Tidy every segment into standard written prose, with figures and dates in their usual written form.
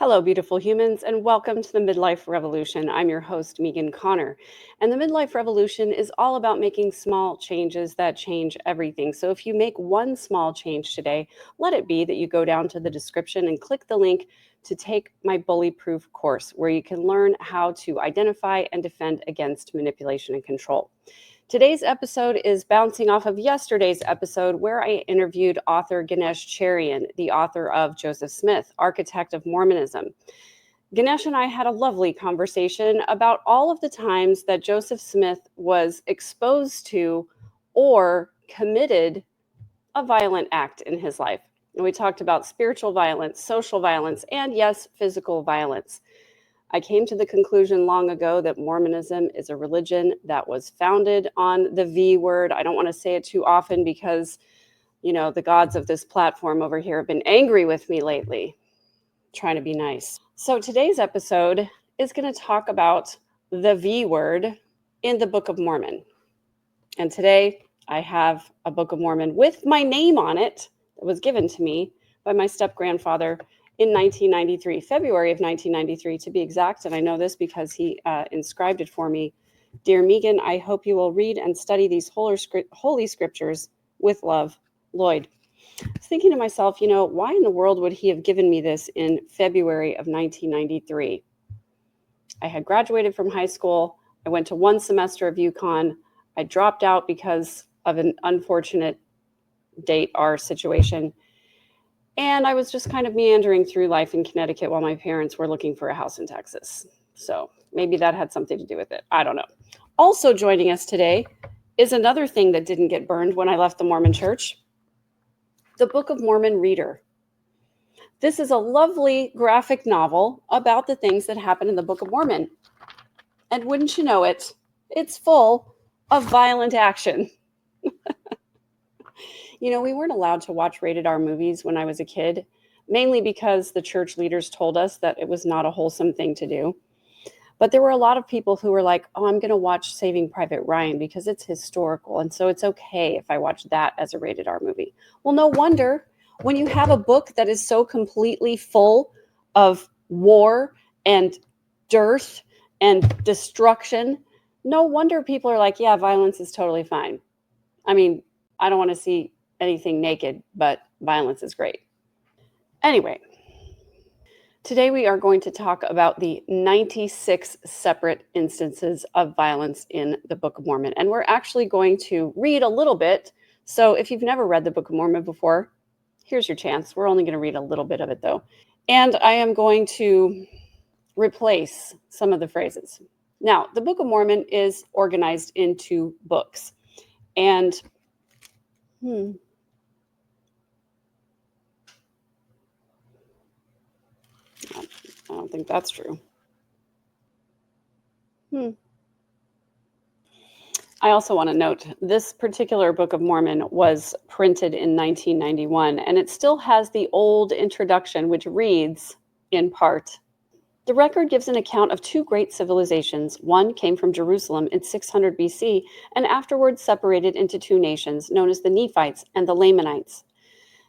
Hello, beautiful humans, and welcome to the Midlife Revolution. I'm your host, Megan Connor. And the Midlife Revolution is all about making small changes that change everything. So if you make one small change today, let it be that you go down to the description and click the link to take my bully proof course, where you can learn how to identify and defend against manipulation and control. Today's episode is bouncing off of yesterday's episode where I interviewed author Ganesh Cherian, the author of Joseph Smith, Architect of Mormonism. Ganesh and I had a lovely conversation about all of the times that Joseph Smith was exposed to or committed a violent act in his life. And we talked about spiritual violence, social violence, and yes, physical violence. I came to the conclusion long ago that Mormonism is a religion that was founded on the V word. I don't want to say it too often because, the gods of this platform over here have been angry with me lately, trying to be nice. So today's episode is going to talk about the V word in the Book of Mormon. And today I have a Book of Mormon with my name on it that was given to me by my step-grandfather in 1993, February of 1993 to be exact. And I know this because he inscribed it for me. Dear Megan, I hope you will read and study these holy scriptures with love, Lloyd. I was thinking to myself, why in the world would he have given me this in February of 1993? I had graduated from high school. I went to one semester of UConn. I dropped out because of an unfortunate date R situation. And I was just kind of meandering through life in Connecticut while my parents were looking for a house in Texas. So maybe that had something to do with it. I don't know. Also joining us today is another thing that didn't get burned when I left the Mormon Church, the Book of Mormon reader. This is a lovely graphic novel about the things that happen in the Book of Mormon. And wouldn't you know it, it's full of violent action. We weren't allowed to watch rated R movies when I was a kid, mainly because the church leaders told us that it was not a wholesome thing to do. But there were a lot of people who were like, oh, I'm going to watch Saving Private Ryan because it's historical. And so it's okay if I watch that as a rated R movie. Well, no wonder when you have a book that is so completely full of war and dearth and destruction, no wonder people are like, yeah, violence is totally fine. I mean, I don't want to see anything naked, but violence is great. Anyway, today we are going to talk about the 96 separate instances of violence in the Book of Mormon. And we're actually going to read a little bit. So if you've never read the Book of Mormon before, here's your chance. We're only going to read a little bit of it though. And I am going to replace some of the phrases. Now, the Book of Mormon is organized into books. And I don't think that's true. I also want to note this particular Book of Mormon was printed in 1991, and it still has the old introduction, which reads, in part, the record gives an account of two great civilizations. One came from Jerusalem in 600 BC and afterwards separated into two nations known as the Nephites and the Lamanites.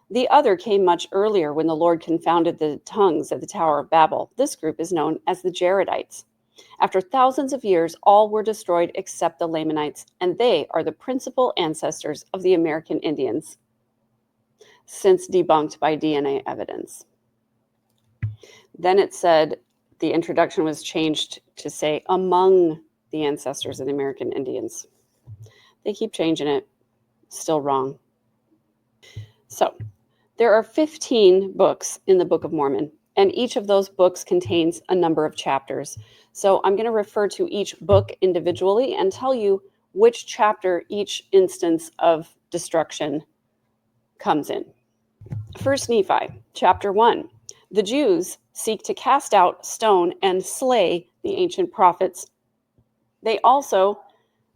The other came much earlier when the Lord confounded the tongues at the Tower of Babel. This group is known as the Jaredites. After thousands of years, all were destroyed except the Lamanites, and they are the principal ancestors of the American Indians, since debunked by DNA evidence. Then it said the introduction was changed to say among the ancestors of the American Indians. They keep changing it. Still wrong. So, there are 15 books in the Book of Mormon, and each of those books contains a number of chapters. So I'm going to refer to each book individually and tell you which chapter each instance of destruction comes in. First Nephi, chapter 1. The Jews seek to cast out, stone, and slay the ancient prophets. They also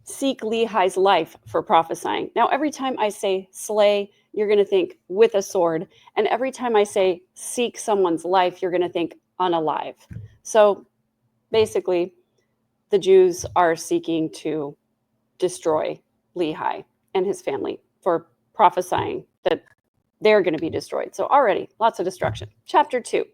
seek Lehi's life for prophesying. Now, every time I say slay, you're going to think with a sword. And every time I say seek someone's life, you're going to think unalive. So basically, the Jews are seeking to destroy Lehi and his family for prophesying that they're going to be destroyed. So already, lots of destruction. Chapter 2.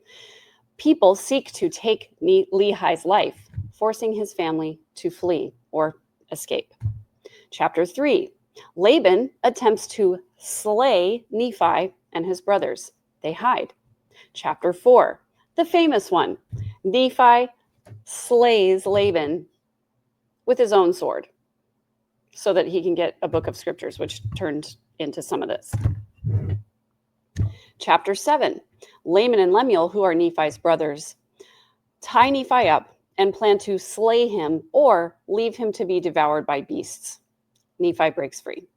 People seek to take Lehi's life, forcing his family to flee or escape. Chapter 3, Laban attempts to slay Nephi and his brothers. They hide. Chapter 4, the famous one, Nephi slays Laban with his own sword so that he can get a book of scriptures, which turned into some of this. Chapter 7, Laman and Lemuel, who are Nephi's brothers, tie Nephi up and plan to slay him or leave him to be devoured by beasts. Nephi breaks free.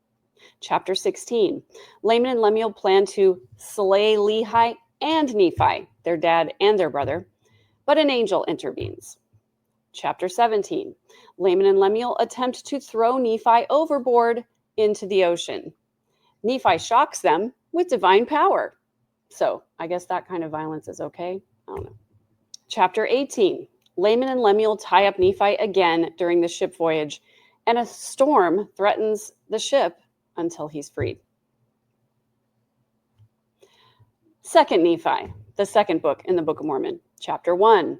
Chapter 16, Laman and Lemuel plan to slay Lehi and Nephi, their dad and their brother, but an angel intervenes. Chapter 17, Laman and Lemuel attempt to throw Nephi overboard into the ocean. Nephi shocks them with divine power. So I guess that kind of violence is okay. I don't know. Chapter 18, Laman and Lemuel tie up Nephi again during the ship voyage, and a storm threatens the ship until he's freed. Second Nephi, the second book in the Book of Mormon. Chapter 1,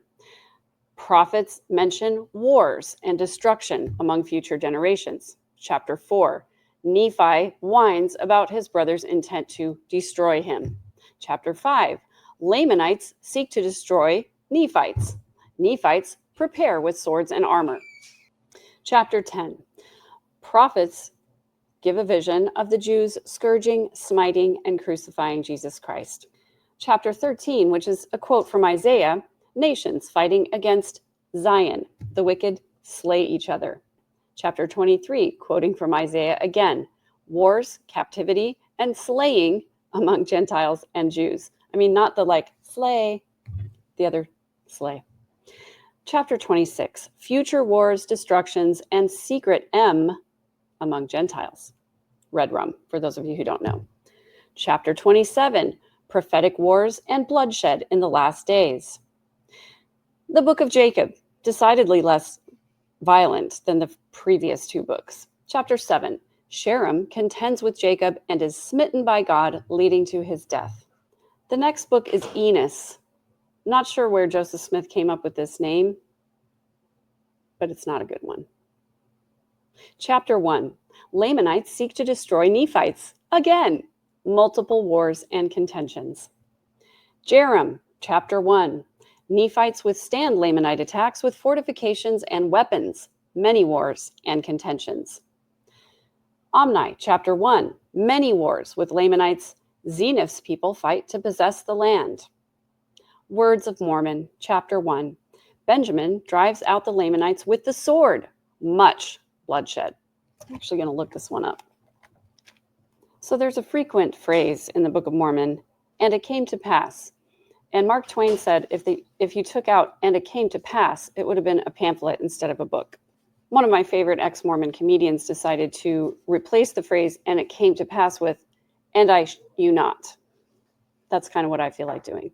prophets mention wars and destruction among future generations. Chapter 4, Nephi whines about his brother's intent to destroy him. Chapter 5, Lamanites seek to destroy Nephites. Nephites prepare with swords and armor. Chapter 10, prophets give a vision of the Jews scourging, smiting, and crucifying Jesus Christ. Chapter 13, which is a quote from Isaiah, nations fighting against Zion, the wicked slay each other. Chapter 23, quoting from Isaiah again, wars, captivity, and slaying among Gentiles and Jews. I mean, not the like slay, the other slay. Chapter 26, future wars, destructions, and secret M among Gentiles. Red rum, for those of you who don't know. Chapter 27, prophetic wars and bloodshed in the last days. The book of Jacob, decidedly less violent than the previous two books. Chapter 7, Sherem contends with Jacob and is smitten by God, leading to his death. The next book is Enos. Not sure where Joseph Smith came up with this name, but it's not a good one. Chapter 1, Lamanites seek to destroy Nephites. Again, multiple wars and contentions. Jerem, Chapter 1, Nephites withstand Lamanite attacks with fortifications and weapons, many wars and contentions. Omni, Chapter 1, many wars with Lamanites. Zeniff's people fight to possess the land. Words of Mormon, Chapter 1, Benjamin drives out the Lamanites with the sword. Much bloodshed. I'm actually going to look this one up. So there's a frequent phrase in the Book of Mormon, and it came to pass. And Mark Twain said if you took out and it came to pass, it would have been a pamphlet instead of a book. One of my favorite ex-Mormon comedians decided to replace the phrase and it came to pass with, and I you not. That's kind of what I feel like doing.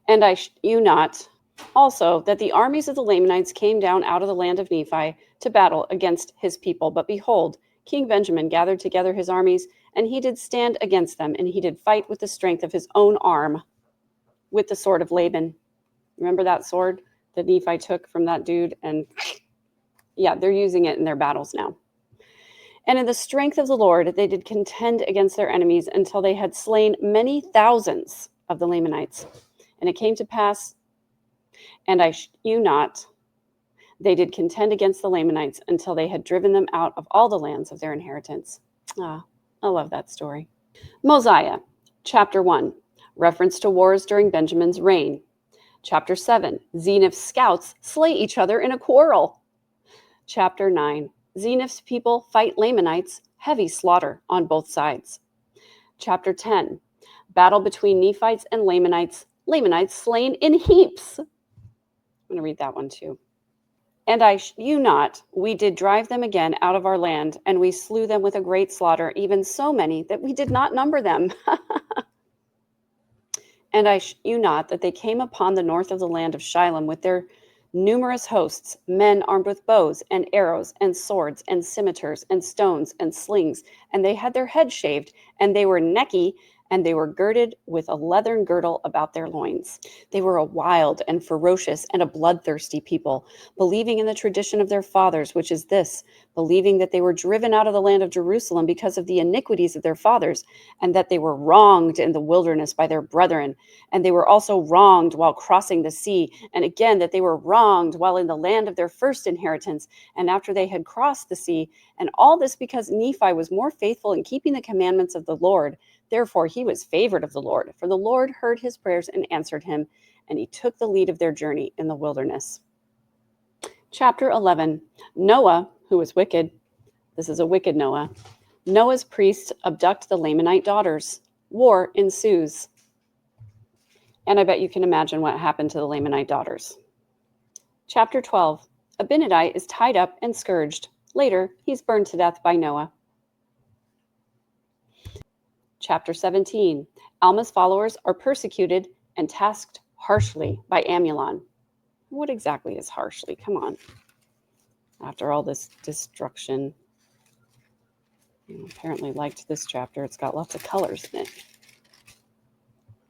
And I you not also that the armies of the Lamanites came down out of the land of Nephi to battle against his people. But behold, King Benjamin gathered together his armies, and he did stand against them, and he did fight with the strength of his own arm, with the sword of Laban. Remember that sword that Nephi took from that dude? And yeah, they're using it in their battles now. And in the strength of the Lord, they did contend against their enemies until they had slain many thousands of the Lamanites. And it came to pass, and I you not, they did contend against the Lamanites until they had driven them out of all the lands of their inheritance. Ah, I love that story. Mosiah, Chapter 1, reference to wars during Benjamin's reign. Chapter 7, Zeniff's scouts slay each other in a quarrel. Chapter 9, Zeniff's people fight Lamanites, heavy slaughter on both sides. Chapter 10, battle between Nephites and Lamanites, Lamanites slain in heaps. I'm going to read that one too. And I you not, we did drive them again out of our land, and we slew them with a great slaughter, even so many that we did not number them. And I you not, that they came upon the north of the land of Shilom with their numerous hosts, men armed with bows and arrows and swords and scimitars and stones and slings, and they had their heads shaved, and they were necky and they were girded with a leathern girdle about their loins. They were a wild and ferocious and a bloodthirsty people, believing in the tradition of their fathers, which is this, believing that they were driven out of the land of Jerusalem because of the iniquities of their fathers, and that they were wronged in the wilderness by their brethren, and they were also wronged while crossing the sea, and again that they were wronged while in the land of their first inheritance, and after they had crossed the sea, and all this because Nephi was more faithful in keeping the commandments of the Lord. Therefore he was favored of the Lord, for the Lord heard his prayers and answered him, and he took the lead of their journey in the wilderness. Chapter 11. Noah, who was wicked. This is a wicked Noah. Noah's priests abduct the Lamanite daughters. War ensues. And I bet you can imagine what happened to the Lamanite daughters. Chapter 12. Abinadi is tied up and scourged. Later, he's burned to death by Noah. Chapter 17. Alma's followers are persecuted and tasked harshly by Ammon. What exactly is harshly? Come on. After all this destruction. I apparently liked this chapter. It's got lots of colors in it.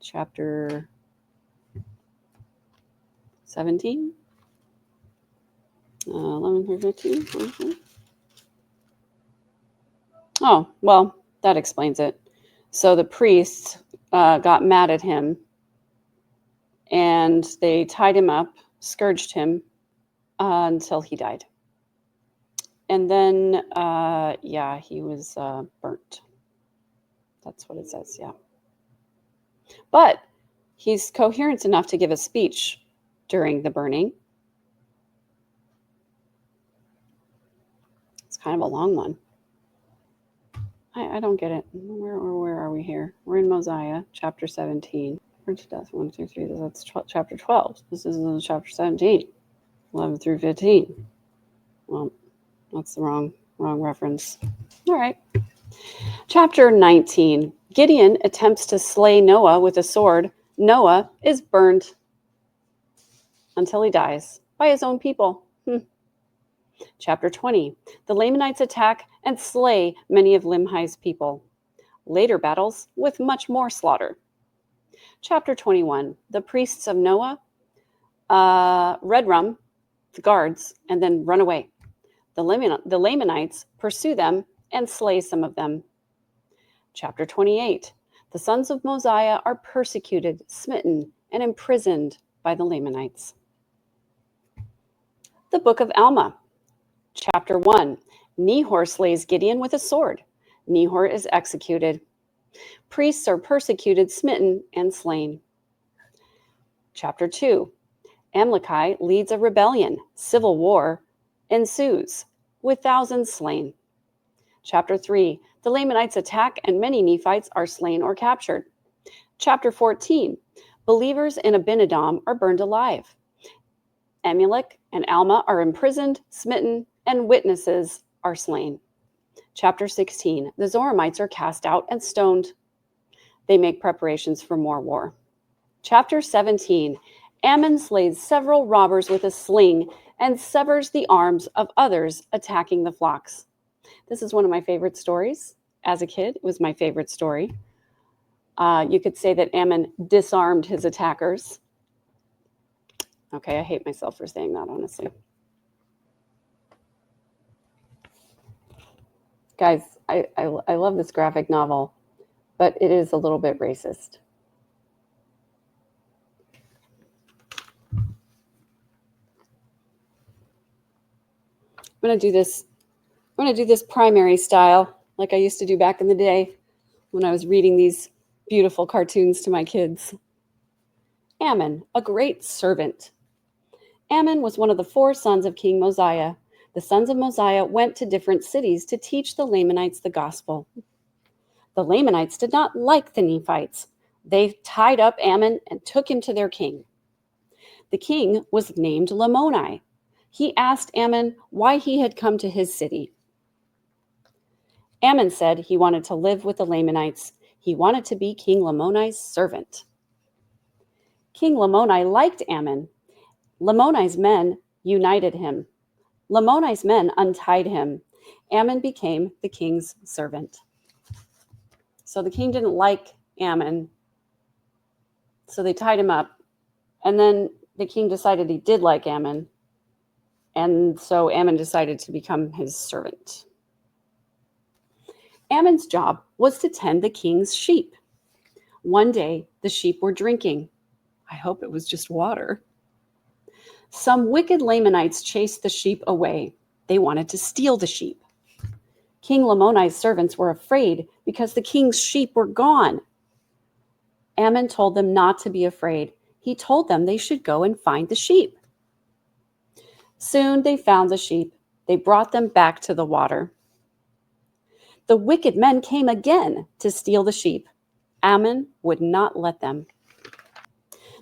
Chapter 17. 11 through 15. Oh, well, that explains it. So the priests got mad at him, and they tied him up, scourged him until he died. And then, he was burnt. That's what it says, yeah. But he's coherent enough to give a speech during the burning. It's kind of a long one. I don't get it. Where are we here? We're in Mosiah, chapter 17. Burned to death, 1 through 3. That's chapter 12. This is chapter 17, 11 through 15. Well, that's the wrong reference. All right. Chapter 19. Gideon attempts to slay Noah with a sword. Noah is burned until he dies by his own people. Chapter 20. The Lamanites attack and slay many of Limhi's people. Later battles with much more slaughter. Chapter 21. The priests of Noah red rum the guards and then run away. The Lamanites pursue them and slay some of them. Chapter 28. The sons of Mosiah are persecuted, smitten, and imprisoned by the Lamanites. The Book of Alma. Chapter 1. Nehor slays Gideon with a sword. Nehor is executed. Priests are persecuted, smitten, and slain. Chapter 2. Amalekite leads a rebellion. Civil war ensues, with thousands slain. Chapter 3. The Lamanites attack and many Nephites are slain or captured. Chapter 14. Believers in Abinadom are burned alive. Amalek and Alma are imprisoned, smitten, and witnesses are slain. Chapter 16. The Zoramites are cast out and stoned. They make preparations for more war. Chapter 17. Ammon slays several robbers with a sling and severs the arms of others attacking the flocks. This is one of my favorite stories. As a kid, it was my favorite story. You could say that Ammon disarmed his attackers. Okay, I hate myself for saying that, honestly. Guys, I love this graphic novel, but it is a little bit racist. I'm going to do this primary style like I used to do back in the day when I was reading these beautiful cartoons to my kids. Ammon, a great servant. Ammon was one of the 4 sons of King Mosiah. The sons of Mosiah went to different cities to teach the Lamanites the gospel. The Lamanites did not like the Nephites. They tied up Ammon and took him to their king. The king was named Lamoni. He asked Ammon why he had come to his city. Ammon said he wanted to live with the Lamanites. He wanted to be King Lamoni's servant. King Lamoni liked Ammon. Lamoni's men united him. Lamoni's men untied him. Ammon became the king's servant. So the king didn't like Ammon. So they tied him up. And then the king decided he did like Ammon. And so Ammon decided to become his servant. Ammon's job was to tend the king's sheep. One day, the sheep were drinking. I hope it was just water. Some wicked Lamanites chased the sheep away. They wanted to steal the sheep. King Lamoni's servants were afraid because the king's sheep were gone. Ammon told them not to be afraid. He told them they should go and find the sheep. Soon they found the sheep. They brought them back to the water. The wicked men came again to steal the sheep. Ammon would not let them.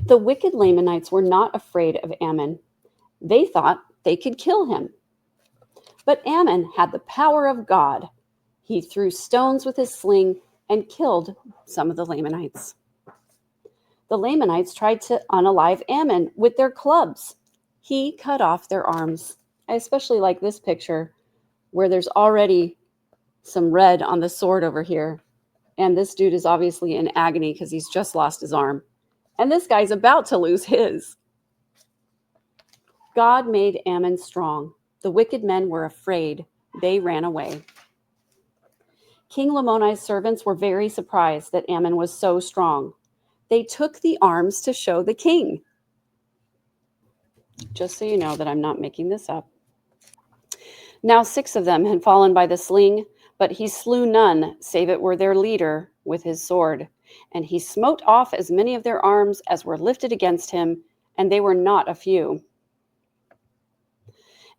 The wicked Lamanites were not afraid of Ammon. They thought they could kill him. But Ammon had the power of God. He threw stones with his sling and killed some of the Lamanites. The Lamanites tried to unalive Ammon with their clubs. He cut off their arms. I especially like this picture where there's already some red on the sword over here. And this dude is obviously in agony because he's just lost his arm. And this guy's about to lose his. God made Ammon strong. The wicked men were afraid. They ran away. King Lamoni's servants were very surprised that Ammon was so strong. They took the arms to show the king. Just so you know that I'm not making this up. Now 6 of them had fallen by the sling, but he slew none, save it were their leader with his sword. And he smote off as many of their arms as were lifted against him, and they were not a few.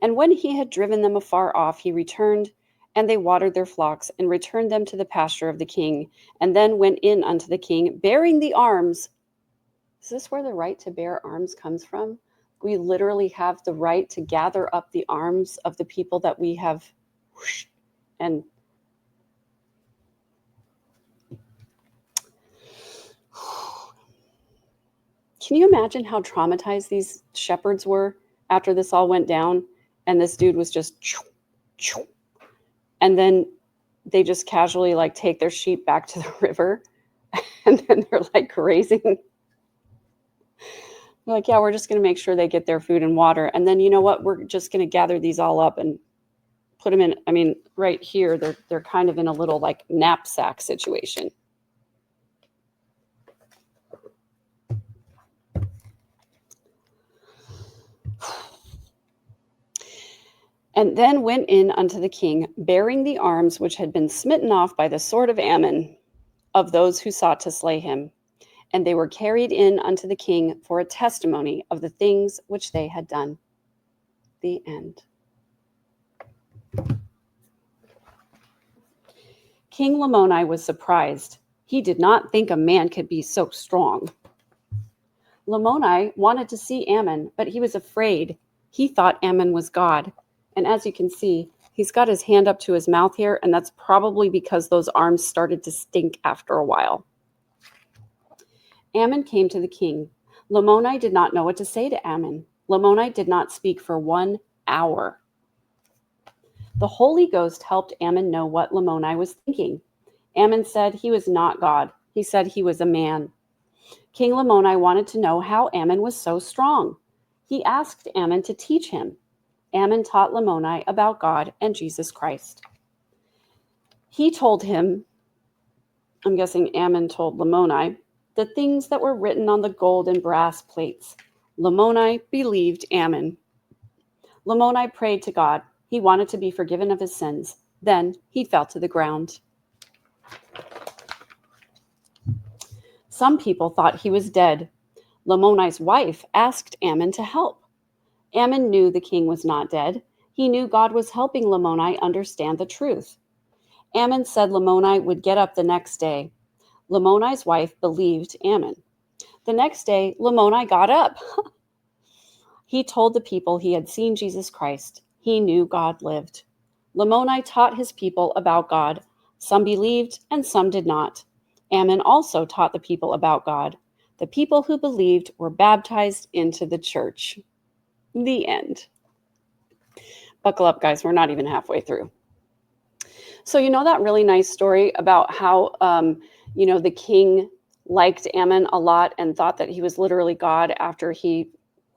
And when he had driven them afar off, he returned, and they watered their flocks, and returned them to the pasture of the king, and then went in unto the king, bearing the arms. Is this where the right to bear arms comes from? We literally have the right to gather up the arms of the people that we have, and can you imagine how traumatized these shepherds were after this all went down? And this dude was just, and then they just casually like take their sheep back to the river, and then they're like grazing. They're like, yeah, we're just going to make sure they get their food and water. And then you know what? We're just going to gather these all up and put them in. I mean, right here, they're kind of in a little like knapsack situation. And then went in unto the king, bearing the arms which had been smitten off by the sword of Ammon, of those who sought to slay him. And they were carried in unto the king for a testimony of the things which they had done. The end. King Lamoni was surprised. He did not think a man could be so strong. Lamoni wanted to see Ammon, but he was afraid. He thought Ammon was God. And as you can see, he's got his hand up to his mouth here, and that's probably because those arms started to stink after a while. Ammon came to the king. Lamoni did not know what to say to Ammon. Lamoni did not speak for 1 hour. The Holy Ghost helped Ammon know what Lamoni was thinking. Ammon said he was not God. He said he was a man. King Lamoni wanted to know how Ammon was so strong. He asked Ammon to teach him. Ammon taught Lamoni about God and Jesus Christ. He told him, I'm guessing Ammon told Lamoni, the things that were written on the gold and brass plates. Lamoni believed Ammon. Lamoni prayed to God. He wanted to be forgiven of his sins. Then he fell to the ground. Some people thought he was dead. Lamoni's wife asked Ammon to help. Ammon knew the king was not dead. He knew God was helping Lamoni understand the truth. Ammon said Lamoni would get up the next day. Lamoni's wife believed Ammon. The next day, Lamoni got up. He told the people he had seen Jesus Christ. He knew God lived. Lamoni taught his people about God. Some believed and some did not. Ammon also taught the people about God. The people who believed were baptized into the church. The end. Buckle up, guys. We're not even halfway through. So, you know that really nice story about how, the king liked Ammon a lot and thought that he was literally God after he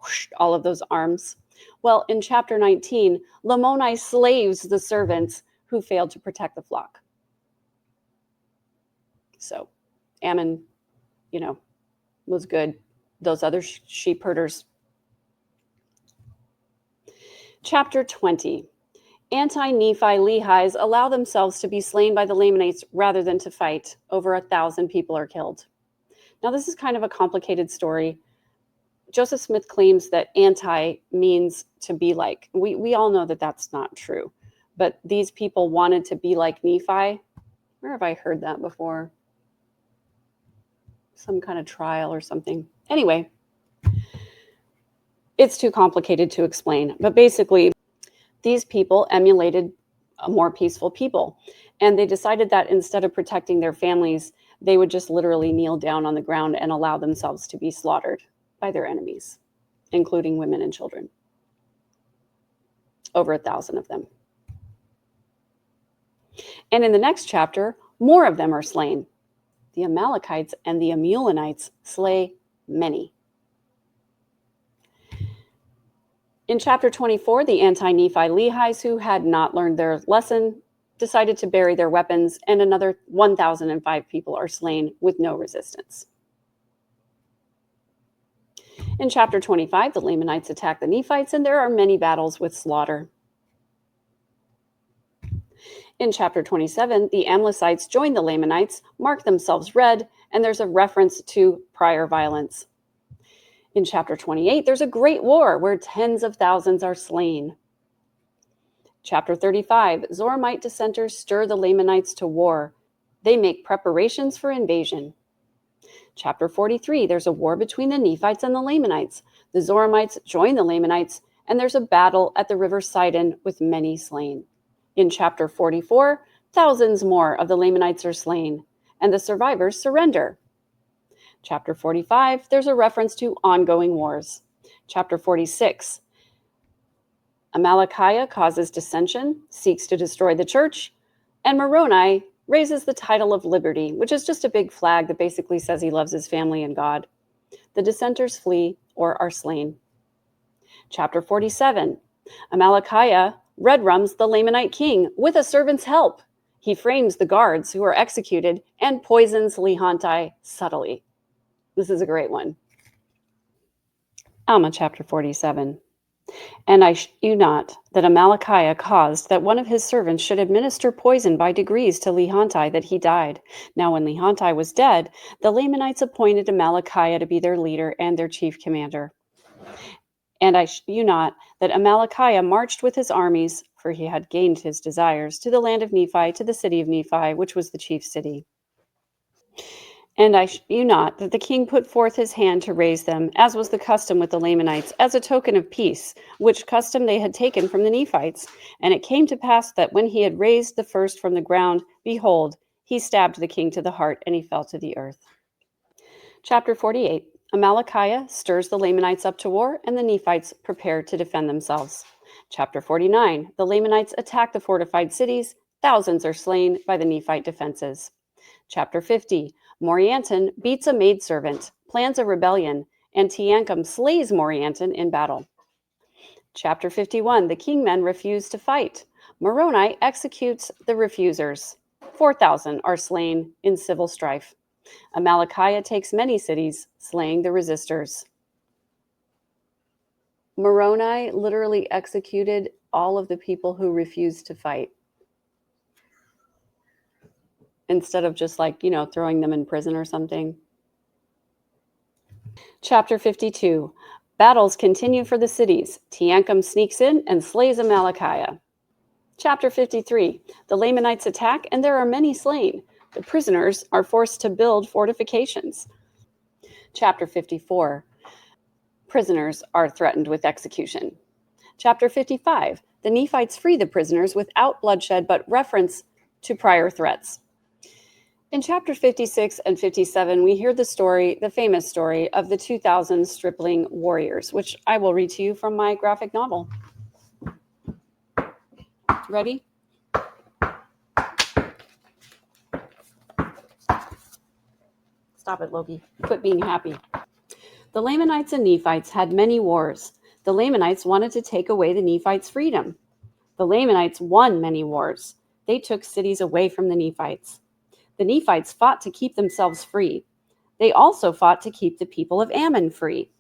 whooshed all of those arms. Well, in chapter 19, Lamoni slays the servants who failed to protect the flock. So Ammon, was good. Those other sheep herders. Chapter 20. Anti-Nephi Lehis allow themselves to be slain by the Lamanites rather than to fight. Over 1,000 people are killed. Now, this is kind of a complicated story. Joseph Smith claims that anti means to be like. We all know that that's not true. But these people wanted to be like Nephi. Where have I heard that before? Some kind of trial or something. Anyway, it's too complicated to explain. But basically, these people emulated a more peaceful people. And they decided that instead of protecting their families, they would just literally kneel down on the ground and allow themselves to be slaughtered by their enemies, including women and children. Over 1,000 of them. And in the next chapter, more of them are slain. The Amalekites and the Ammonites slay many. In chapter 24, the anti-Nephi Lehis, who had not learned their lesson, decided to bury their weapons, and another 1,005 people are slain with no resistance. In chapter 25, the Lamanites attack the Nephites, and there are many battles with slaughter. In chapter 27, the Amlicites join the Lamanites, mark themselves red, and there's a reference to prior violence. In chapter 28, there's a great war where tens of thousands are slain. Chapter 35, Zoramite dissenters stir the Lamanites to war. They make preparations for invasion. Chapter 43, there's a war between the Nephites and the Lamanites. The Zoramites join the Lamanites, and there's a battle at the river Sidon with many slain. In chapter 44, thousands more of the Lamanites are slain, and the survivors surrender. Chapter 45, there's a reference to ongoing wars. Chapter 46, Amalickiah causes dissension, seeks to destroy the church, and Moroni raises the title of liberty, which is just a big flag that basically says he loves his family and God. The dissenters flee or are slain. Chapter 47, Amalickiah red-rums the Lamanite king with a servant's help. He frames the guards who are executed and poisons Lehanti subtly. This is a great one. Alma chapter 47. And I knew not that Amalickiah caused that one of his servants should administer poison by degrees to Lehanti, that he died. Now when Lehanti was dead, the Lamanites appointed Amalickiah to be their leader and their chief commander. And I knew not that Amalickiah marched with his armies, for he had gained his desires, to the land of Nephi, to the city of Nephi, which was the chief city. And I knew not that the king put forth his hand to raise them, as was the custom with the Lamanites, as a token of peace, which custom they had taken from the Nephites. And it came to pass that when he had raised the first from the ground, behold, he stabbed the king to the heart, and he fell to the earth. Chapter 48. Amalickiah stirs the Lamanites up to war, and the Nephites prepare to defend themselves. Chapter 49. The Lamanites attack the fortified cities. Thousands are slain by the Nephite defenses. Chapter 50. Morianton beats a maidservant, plans a rebellion, and Teancum slays Morianton in battle. Chapter 51. The kingmen refuse to fight. Moroni executes the refusers. 4,000 are slain in civil strife. Amalickiah takes many cities, slaying the resistors. Moroni literally executed all of the people who refused to fight, instead of just throwing them in prison or something. Chapter 52. Battles continue for the cities. Teancum sneaks in and slays Amalickiah. Chapter 53. The Lamanites attack, and there are many slain. The prisoners are forced to build fortifications. Chapter 54. Prisoners are threatened with execution. Chapter 55. The Nephites free the prisoners without bloodshed, but reference to prior threats. In chapters 56 and 57, we hear the famous story of the 2,000 stripling warriors, which I will read to you from my graphic novel. Ready? Stop it, Loki. Quit being happy. The Lamanites and Nephites had many wars. The Lamanites wanted to take away the Nephites' freedom. The Lamanites won many wars. They took cities away from the Nephites. The Nephites fought to keep themselves free. They also fought to keep the people of Ammon free.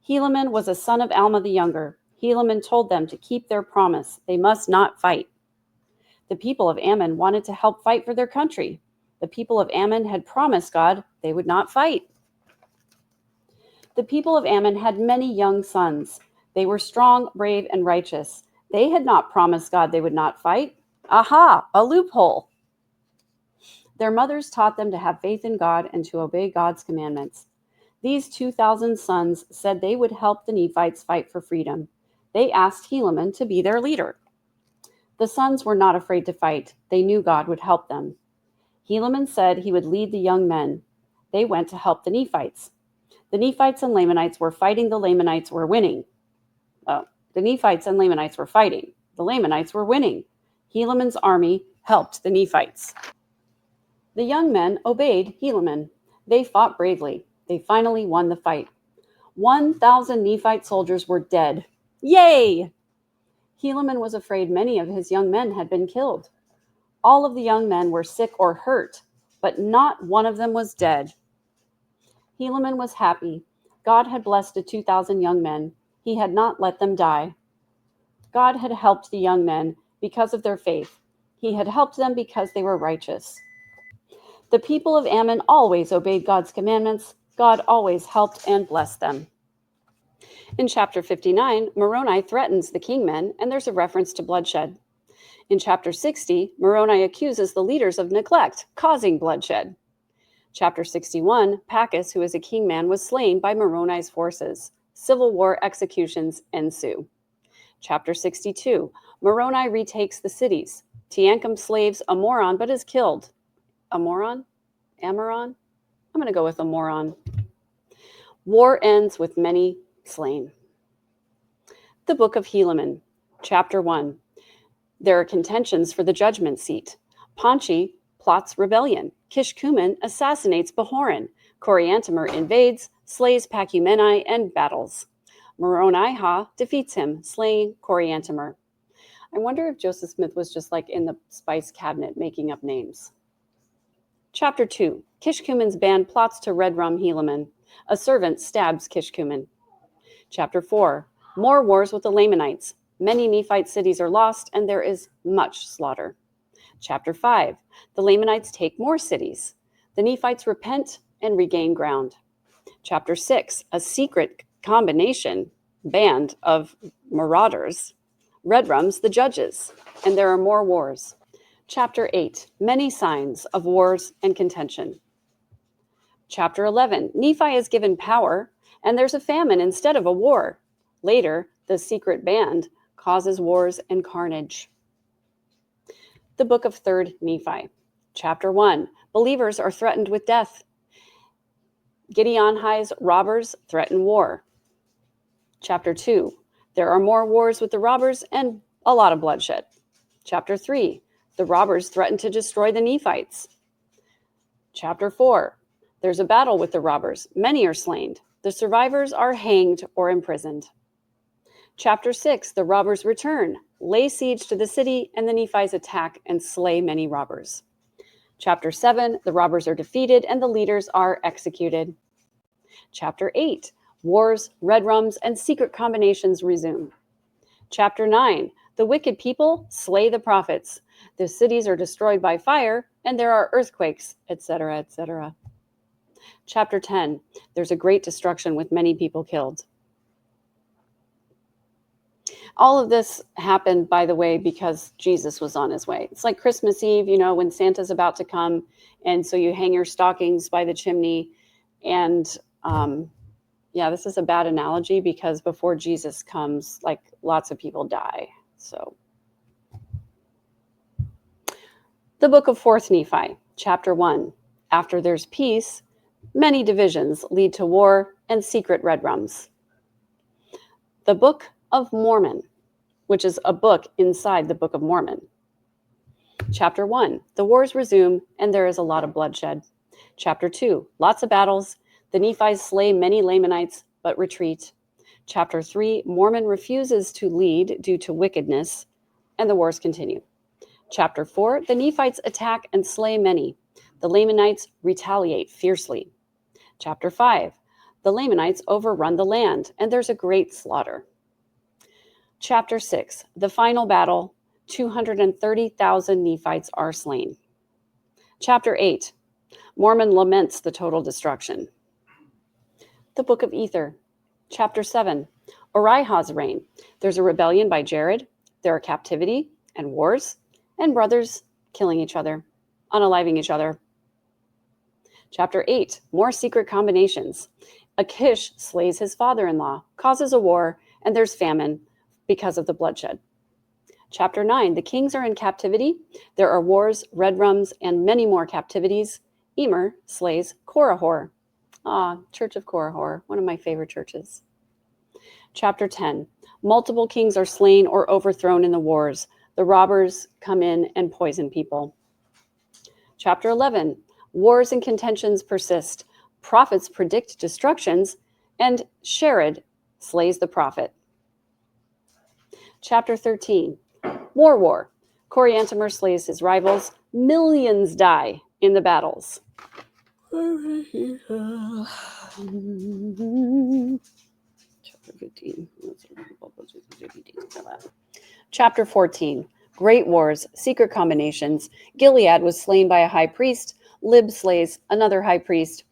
Helaman was a son of Alma the younger. Helaman told them to keep their promise. They must not fight. The people of Ammon wanted to help fight for their country. The people of Ammon had promised God they would not fight. The people of Ammon had many young sons. They were strong, brave, and righteous. They had not promised God they would not fight. Aha, a loophole. Their mothers taught them to have faith in God and to obey God's commandments. These 2,000 sons said they would help the Nephites fight for freedom. They asked Helaman to be their leader. The sons were not afraid to fight. They knew God would help them. Helaman said he would lead the young men. They went to help the Nephites. The Nephites and Lamanites were fighting. The Lamanites were winning. The Nephites and Lamanites were fighting. The Lamanites were winning. Helaman's army helped the Nephites. The young men obeyed Helaman. They fought bravely. They finally won the fight. 1,000 Nephite soldiers were dead. Yay! Helaman was afraid many of his young men had been killed. All of the young men were sick or hurt, but not one of them was dead. Helaman was happy. God had blessed the 2,000 young men. He had not let them die. God had helped the young men because of their faith. He had helped them because they were righteous. The people of Ammon always obeyed God's commandments. God always helped and blessed them. In chapter 59, Moroni threatens the kingmen, and there's a reference to bloodshed. In chapter 60, Moroni accuses the leaders of neglect, causing bloodshed. Chapter 61, Pachus, who is a kingman, was slain by Moroni's forces. Civil war executions ensue. Chapter 62, Moroni retakes the cities. Teancum slaves a moron, but is killed. A moron? Amoron? I'm going to go with a moron. War ends with many slain. The Book of Helaman, Chapter 1. There are contentions for the judgment seat. Ponchi plots rebellion. Kishkumen assassinates Behoron. Coriantumr invades, slays Pachumeni, and battles. Moroni defeats him, slaying Coriantumr. I wonder if Joseph Smith was just like in the spice cabinet making up names. Chapter 2. Kishkumen's band plots to red rum Helaman. A servant stabs Kishkumen. Chapter 4. More wars with the Lamanites. Many Nephite cities are lost, and there is much slaughter. Chapter 5. The Lamanites take more cities. The Nephites repent and regain ground. Chapter 6. A secret band of marauders red rums the judges, and there are more wars. Chapter 8. Many signs of wars and contention. Chapter 11. Nephi is given power, and there's a famine instead of a war. Later, the secret band causes wars and carnage. The Book of 3rd Nephi. Chapter 1. Believers are threatened with death. Gideonhi's robbers threaten war. Chapter 2. There are more wars with the robbers and a lot of bloodshed. Chapter 3. The robbers threaten to destroy the Nephites. Chapter 4. There's a battle with the robbers. Many are slain. The survivors are hanged or imprisoned. Chapter 6. The robbers return, lay siege to the city, and the Nephites attack and slay many robbers. Chapter 7. The robbers are defeated and the leaders are executed. Chapter 8. Wars, red rums, and secret combinations resume. Chapter 9. The wicked people slay the prophets. The cities are destroyed by fire, and there are earthquakes, etc., etc. Chapter 10. There's a great destruction with many people killed. All of this happened, by the way, because Jesus was on his way. It's like Christmas Eve, when Santa's about to come, and so you hang your stockings by the chimney. And this is a bad analogy because before Jesus comes, like lots of people die. So the Book of 4th Nephi, Chapter 1. After there's peace, many divisions lead to war and secret red rums. The Book of Mormon, which is a book inside the Book of Mormon. Chapter 1. The wars resume, and there is a lot of bloodshed. Chapter 2, lots of battles. The Nephites slay many Lamanites, but retreat. Chapter 3, Mormon refuses to lead due to wickedness, and the wars continue. Chapter 4, the Nephites attack and slay many. The Lamanites retaliate fiercely. Chapter 5, the Lamanites overrun the land, and there's a great slaughter. Chapter 6, the final battle, 230,000 Nephites are slain. Chapter 8, Mormon laments the total destruction. The Book of Ether. Chapter 7, Orihah's reign. There's a rebellion by Jared. There are captivity and wars, and brothers killing each other, unaliving each other. Chapter 8, more secret combinations. Achish slays his father-in-law, causes a war, and there's famine because of the bloodshed. Chapter 9, the kings are in captivity. There are wars, red rums, and many more captivities. Emer slays Korihor. Church of Korihor, one of my favorite churches. Chapter 10, multiple kings are slain or overthrown in the wars. The robbers come in and poison people. Chapter 11, wars and contentions persist. Prophets predict destructions, and Shered slays the prophet. Chapter 13, War. Coriantumr slays his rivals. Millions die in the battles. Chapter 15. Chapter 14, Great Wars, Secret Combinations. Gilead was slain by a high priest. Lib slays another high priest.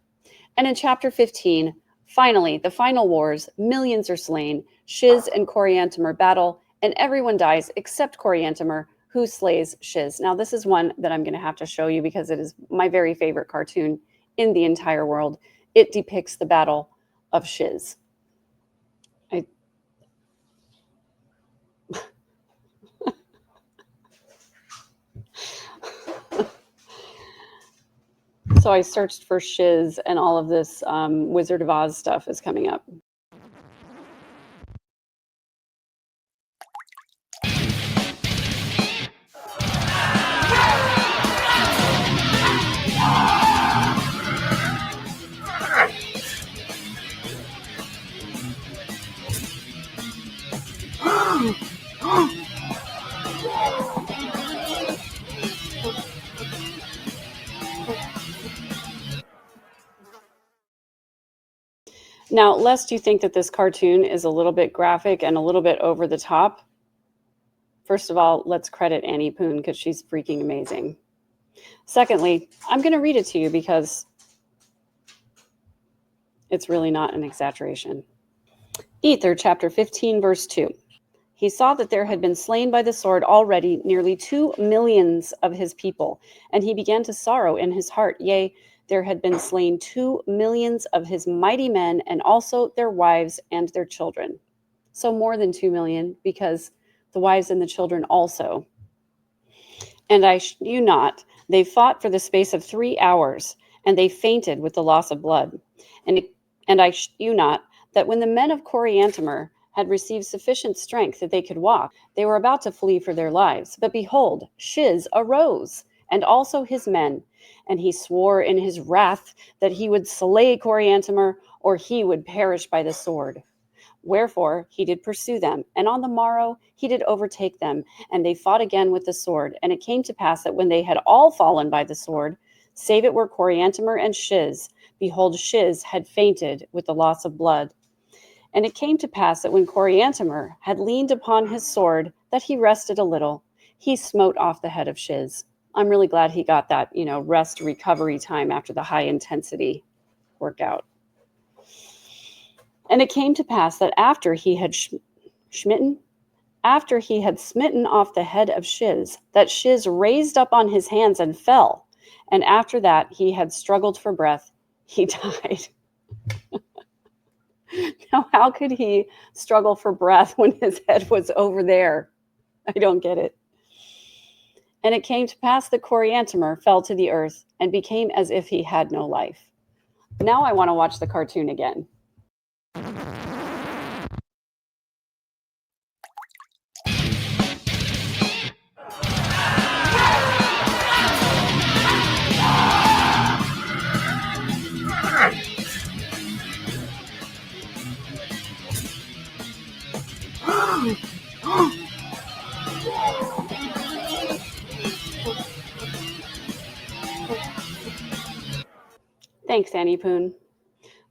And in chapter 15, finally, the final wars, millions are slain. Shiz and Coriantumr battle, and everyone dies except Coriantumr, who slays Shiz. Now, this is one that I'm going to have to show you because it is my very favorite cartoon in the entire world. It depicts the battle of Shiz. So I searched for Shiz, and all of this Wizard of Oz stuff is coming up. Now, lest you think that this cartoon is a little bit graphic and a little bit over the top, first of all, let's credit Annie Poon because she's freaking amazing. Secondly, I'm going to read it to you because it's really not an exaggeration. Ether, chapter 15, verse 2. He saw that there had been slain by the sword already nearly 2 millions of his people, and he began to sorrow in his heart. Yea, there had been slain 2 millions of his mighty men, and also their wives and their children. So more than 2 million, because the wives and the children also. And I knew not, they fought for the space of 3 hours, and they fainted with the loss of blood. And I knew not that when the men of Coriantumr had received sufficient strength that they could walk, they were about to flee for their lives. But behold, Shiz arose, and also his men, and he swore in his wrath that he would slay Coriantumr, or he would perish by the sword. Wherefore he did pursue them, and on the morrow he did overtake them, and they fought again with the sword. And it came to pass that when they had all fallen by the sword, save it were Coriantumr and Shiz, behold, Shiz had fainted with the loss of blood. And it came to pass that when Coriantumr had leaned upon his sword, that he rested a little, he smote off the head of Shiz. I'm really glad he got that, rest recovery time after the high intensity workout. And it came to pass that after he had smitten off the head of Shiz, that Shiz raised up on his hands and fell. And after that he had struggled for breath, he died. Now, how could he struggle for breath when his head was over there? I don't get it. And it came to pass that Coriantumr fell to the earth and became as if he had no life. Now I want to watch the cartoon again. Thanks, Annie Poon.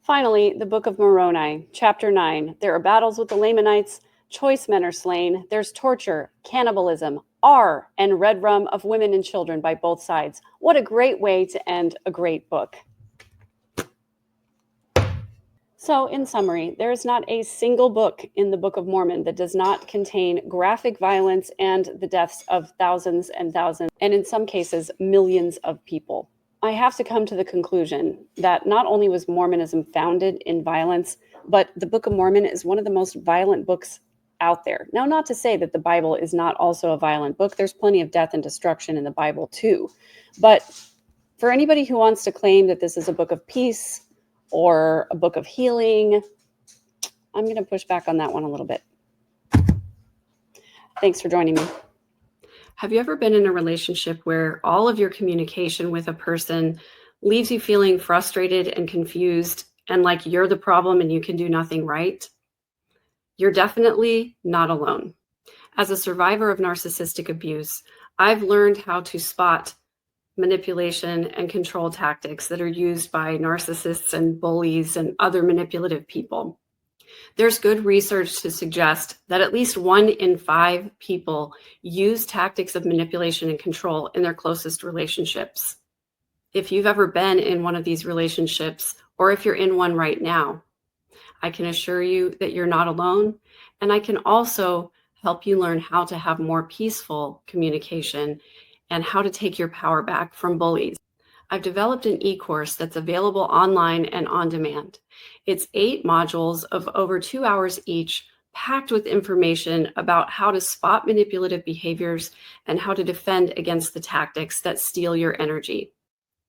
Finally, the Book of Moroni, Chapter 9. There are battles with the Lamanites, choice men are slain, there's torture, cannibalism, and red rum of women and children by both sides. What a great way to end a great book. So, in summary, there is not a single book in the Book of Mormon that does not contain graphic violence and the deaths of thousands and thousands, and in some cases, millions of people. I have to come to the conclusion that not only was Mormonism founded in violence, but the Book of Mormon is one of the most violent books out there. Now, not to say that the Bible is not also a violent book. There's plenty of death and destruction in the Bible too. But for anybody who wants to claim that this is a book of peace or a book of healing, I'm going to push back on that one a little bit. Thanks for joining me. Have you ever been in a relationship where all of your communication with a person leaves you feeling frustrated and confused and like you're the problem and you can do nothing right? You're definitely not alone. As a survivor of narcissistic abuse, I've learned how to spot manipulation and control tactics that are used by narcissists and bullies and other manipulative people. There's good research to suggest that at least 1 in 5 people use tactics of manipulation and control in their closest relationships. If you've ever been in one of these relationships, or if you're in one right now, I can assure you that you're not alone, and I can also help you learn how to have more peaceful communication and how to take your power back from bullies. I've developed an e-course that's available online and on demand. It's 8 modules of over 2 hours each, packed with information about how to spot manipulative behaviors and how to defend against the tactics that steal your energy.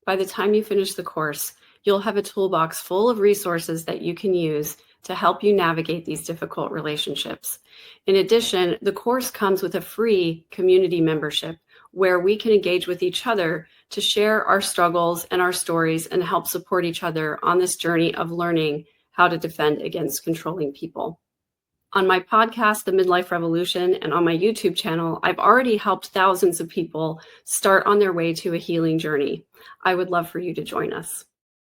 By the time you finish the course, you'll have a toolbox full of resources that you can use to help you navigate these difficult relationships. In addition, the course comes with a free community membership where we can engage with each other to share our struggles and our stories and help support each other on this journey of learning how to defend against controlling people. On my podcast, The Midlife Revolution, and on my YouTube channel, I've already helped thousands of people start on their way to a healing journey. I would love for you to join us.